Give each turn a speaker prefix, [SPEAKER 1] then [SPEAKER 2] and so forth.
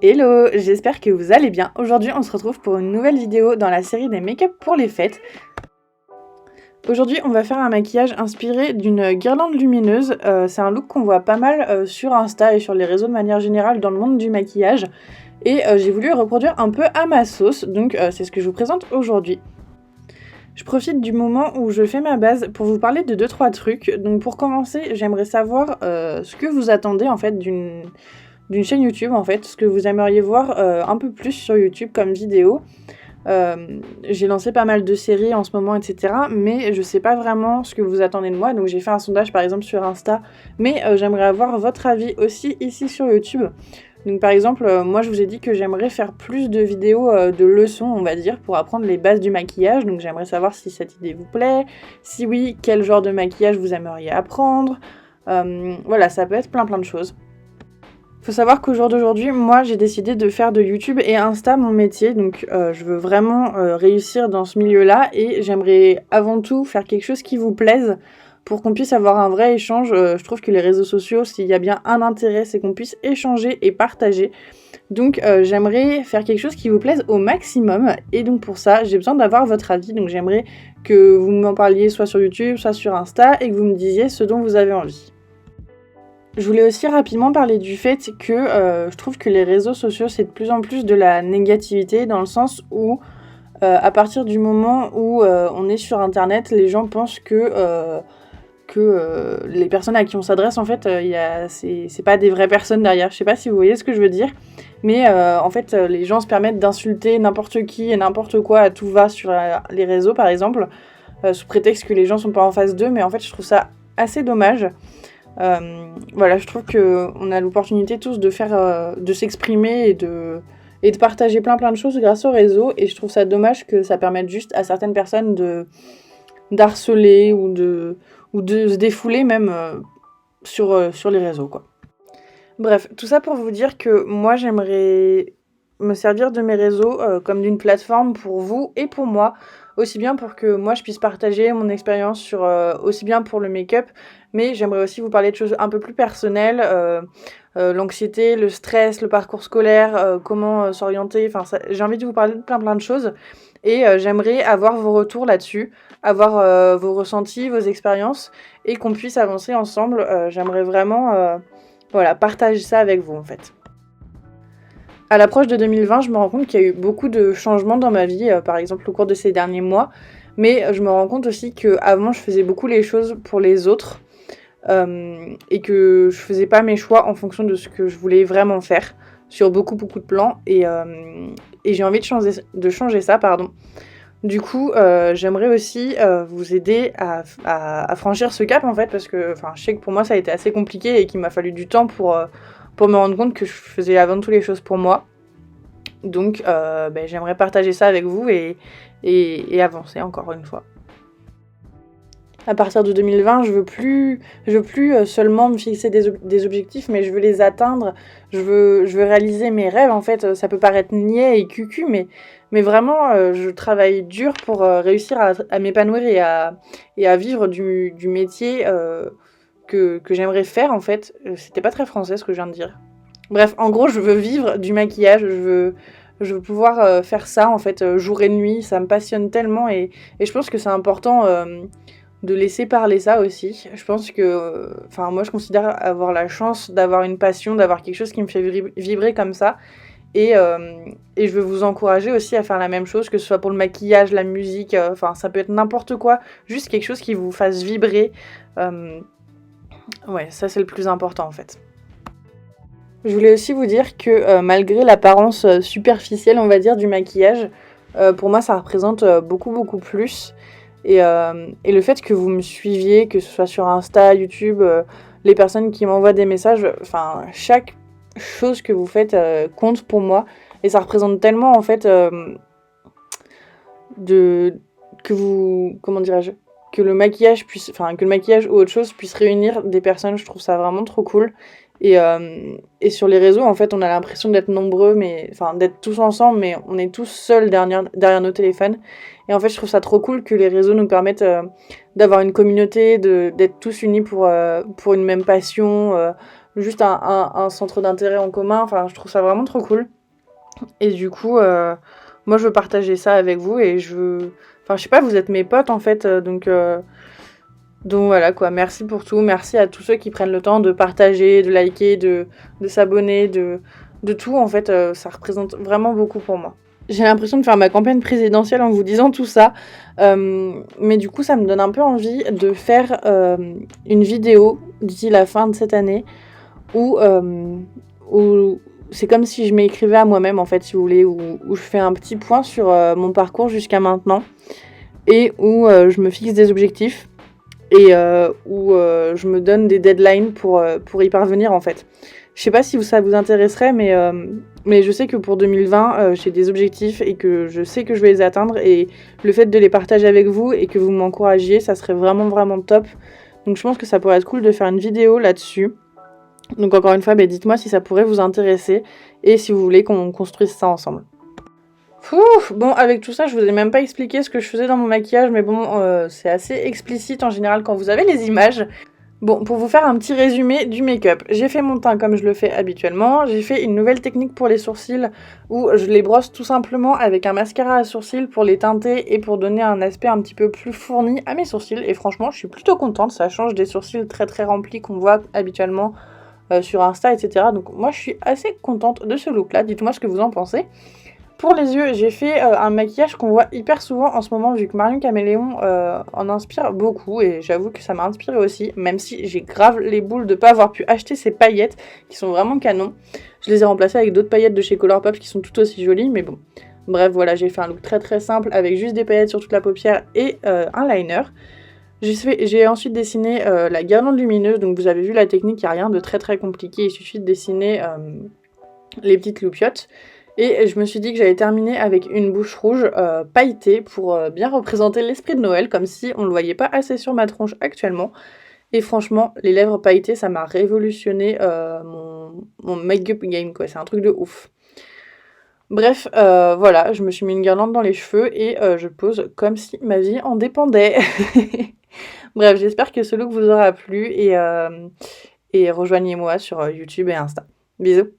[SPEAKER 1] Hello, j'espère que vous allez bien. Aujourd'hui, on se retrouve pour une nouvelle vidéo dans la série des make-up pour les fêtes. Aujourd'hui, on va faire un maquillage inspiré d'une guirlande lumineuse. C'est un look qu'on voit pas mal sur Insta et sur les réseaux de manière générale dans le monde du maquillage. Et j'ai voulu reproduire un peu à ma sauce, donc c'est ce que je vous présente aujourd'hui. Je profite du moment où je fais ma base pour vous parler de 2-3 trucs. Donc pour commencer, j'aimerais savoir ce que vous attendez en fait d'une chaîne YouTube, en fait, ce que vous aimeriez voir un peu plus sur YouTube comme vidéo. J'ai lancé pas mal de séries en ce moment, etc. Mais je sais pas vraiment ce que vous attendez de moi. Donc j'ai fait un sondage par exemple sur Insta. Mais j'aimerais avoir votre avis aussi ici sur YouTube. Donc par exemple, moi je vous ai dit que j'aimerais faire plus de vidéos de leçons, on va dire, pour apprendre les bases du maquillage. Donc j'aimerais savoir si cette idée vous plaît. Si oui, quel genre de maquillage vous aimeriez apprendre. Voilà, ça peut être plein de choses. Faut savoir qu'au jour d'aujourd'hui, moi j'ai décidé de faire de YouTube et Insta mon métier, donc je veux vraiment réussir dans ce milieu-là et j'aimerais avant tout faire quelque chose qui vous plaise pour qu'on puisse avoir un vrai échange. Je trouve que les réseaux sociaux, s'il y a bien un intérêt, c'est qu'on puisse échanger et partager. Donc j'aimerais faire quelque chose qui vous plaise au maximum et donc pour ça, j'ai besoin d'avoir votre avis. Donc j'aimerais que vous m'en parliez soit sur YouTube, soit sur Insta et que vous me disiez ce dont vous avez envie. Je voulais aussi rapidement parler du fait que je trouve que les réseaux sociaux, c'est de plus en plus de la négativité, dans le sens où, à partir du moment où on est sur Internet, les gens pensent que les personnes à qui on s'adresse, en fait, c'est pas des vraies personnes derrière. Je sais pas si vous voyez ce que je veux dire, mais en fait, les gens se permettent d'insulter n'importe qui et n'importe quoi à tout va sur les réseaux, par exemple, sous prétexte que les gens sont pas en face d'eux, mais en fait, je trouve ça assez dommage. Voilà, je trouve qu'on a l'opportunité tous de faire, de s'exprimer et de partager plein de choses grâce au réseau, et je trouve ça dommage que ça permette juste à certaines personnes d'harceler ou de se défouler même sur les réseaux, quoi. Bref, tout ça pour vous dire que moi j'aimerais me servir de mes réseaux comme d'une plateforme pour vous et pour moi, aussi bien pour que moi je puisse partager mon expérience sur aussi bien pour le make-up, mais j'aimerais aussi vous parler de choses un peu plus personnelles, l'anxiété, le stress, le parcours scolaire, comment s'orienter, enfin j'ai envie de vous parler de plein de choses et j'aimerais avoir vos retours là-dessus, avoir vos ressentis, vos expériences et qu'on puisse avancer ensemble. J'aimerais vraiment voilà, partager ça avec vous en fait. À l'approche de 2020, je me rends compte qu'il y a eu beaucoup de changements dans ma vie, par exemple au cours de ces derniers mois, mais je me rends compte aussi qu'avant je faisais beaucoup les choses pour les autres et que je faisais pas mes choix en fonction de ce que je voulais vraiment faire sur beaucoup de plans et j'ai envie de changer ça, pardon. Du coup, j'aimerais aussi vous aider à franchir ce cap en fait, parce que je sais que pour moi ça a été assez compliqué et qu'il m'a fallu du temps pour me rendre compte que je faisais avant tout les choses pour moi. Donc j'aimerais partager ça avec vous et avancer encore une fois. À partir de 2020, je veux plus seulement me fixer des objectifs, mais je veux les atteindre. Je veux réaliser mes rêves. En fait, ça peut paraître niais et cucu, mais vraiment, je travaille dur pour réussir à m'épanouir et à vivre du métier que j'aimerais faire. En fait, c'était pas très français ce que je viens de dire. Bref, en gros, je veux vivre du maquillage. Je veux pouvoir faire ça en fait jour et nuit. Ça me passionne tellement et je pense que c'est important. De laisser parler ça aussi. Je pense que, moi je considère avoir la chance d'avoir une passion, d'avoir quelque chose qui me fait vibrer comme ça. Et je veux vous encourager aussi à faire la même chose, que ce soit pour le maquillage, la musique, ça peut être n'importe quoi, juste quelque chose qui vous fasse vibrer. Ouais, ça c'est le plus important en fait. Je voulais aussi vous dire que malgré l'apparence superficielle, on va dire, du maquillage, pour moi ça représente beaucoup plus. Et le fait que vous me suiviez, que ce soit sur Insta, YouTube, les personnes qui m'envoient des messages, chaque chose que vous faites compte pour moi. Et ça représente tellement, en fait, que le maquillage ou autre chose puisse réunir des personnes. Je trouve ça vraiment trop cool. Et sur les réseaux, en fait, on a l'impression d'être nombreux, enfin d'être tous ensemble, mais on est tous seuls derrière nos téléphones. Et en fait, je trouve ça trop cool que les réseaux nous permettent d'avoir une communauté, d'être tous unis pour une même passion, juste un centre d'intérêt en commun. Enfin, je trouve ça vraiment trop cool. Et du coup, moi, je veux partager ça avec vous et Enfin, je sais pas, vous êtes mes potes, en fait, donc voilà quoi, merci pour tout, merci à tous ceux qui prennent le temps de partager, de liker, de s'abonner, de tout en fait, ça représente vraiment beaucoup pour moi. J'ai l'impression de faire ma campagne présidentielle en vous disant tout ça, mais du coup ça me donne un peu envie de faire une vidéo d'ici la fin de cette année où, où c'est comme si je m'écrivais à moi-même en fait si vous voulez, où je fais un petit point sur mon parcours jusqu'à maintenant et où je me fixe des objectifs et où je me donne des deadlines pour y parvenir en fait. Je sais pas si ça vous intéresserait, mais je sais que pour 2020, j'ai des objectifs et que je sais que je vais les atteindre et le fait de les partager avec vous et que vous m'encouragiez, ça serait vraiment vraiment top. Donc je pense que ça pourrait être cool de faire une vidéo là-dessus. Donc encore une fois, dites-moi si ça pourrait vous intéresser et si vous voulez qu'on construise ça ensemble. Bon, avec tout ça, je vous ai même pas expliqué ce que je faisais dans mon maquillage, mais bon, c'est assez explicite en général quand vous avez les images. Bon, pour vous faire un petit résumé du make-up, j'ai fait mon teint comme je le fais habituellement, j'ai fait une nouvelle technique pour les sourcils où je les brosse tout simplement avec un mascara à sourcils pour les teinter et pour donner un aspect un petit peu plus fourni à mes sourcils, et franchement, je suis plutôt contente, ça change des sourcils très très remplis qu'on voit habituellement sur Insta, etc. Donc moi, je suis assez contente de ce look-là, dites-moi ce que vous en pensez. Pour les yeux, j'ai fait un maquillage qu'on voit hyper souvent en ce moment, vu que Marion Caméléon en inspire beaucoup, et j'avoue que ça m'a inspiré aussi, même si j'ai grave les boules de pas avoir pu acheter ces paillettes, qui sont vraiment canon. Je les ai remplacées avec d'autres paillettes de chez Colourpop qui sont tout aussi jolies, mais bon. Bref, voilà, j'ai fait un look très très simple, avec juste des paillettes sur toute la paupière et un liner. J'ai ensuite dessiné la guirlande lumineuse, donc vous avez vu la technique, il n'y a rien de très très compliqué, il suffit de dessiner les petites loupiottes. Et je me suis dit que j'allais terminer avec une bouche rouge pailletée pour bien représenter l'esprit de Noël, comme si on ne le voyait pas assez sur ma tronche actuellement. Et franchement, les lèvres pailletées, ça m'a révolutionné mon make-up game, quoi. C'est un truc de ouf. Bref, voilà, je me suis mis une guirlande dans les cheveux et je pose comme si ma vie en dépendait. Bref, j'espère que ce look vous aura plu et rejoignez-moi sur YouTube et Insta. Bisous.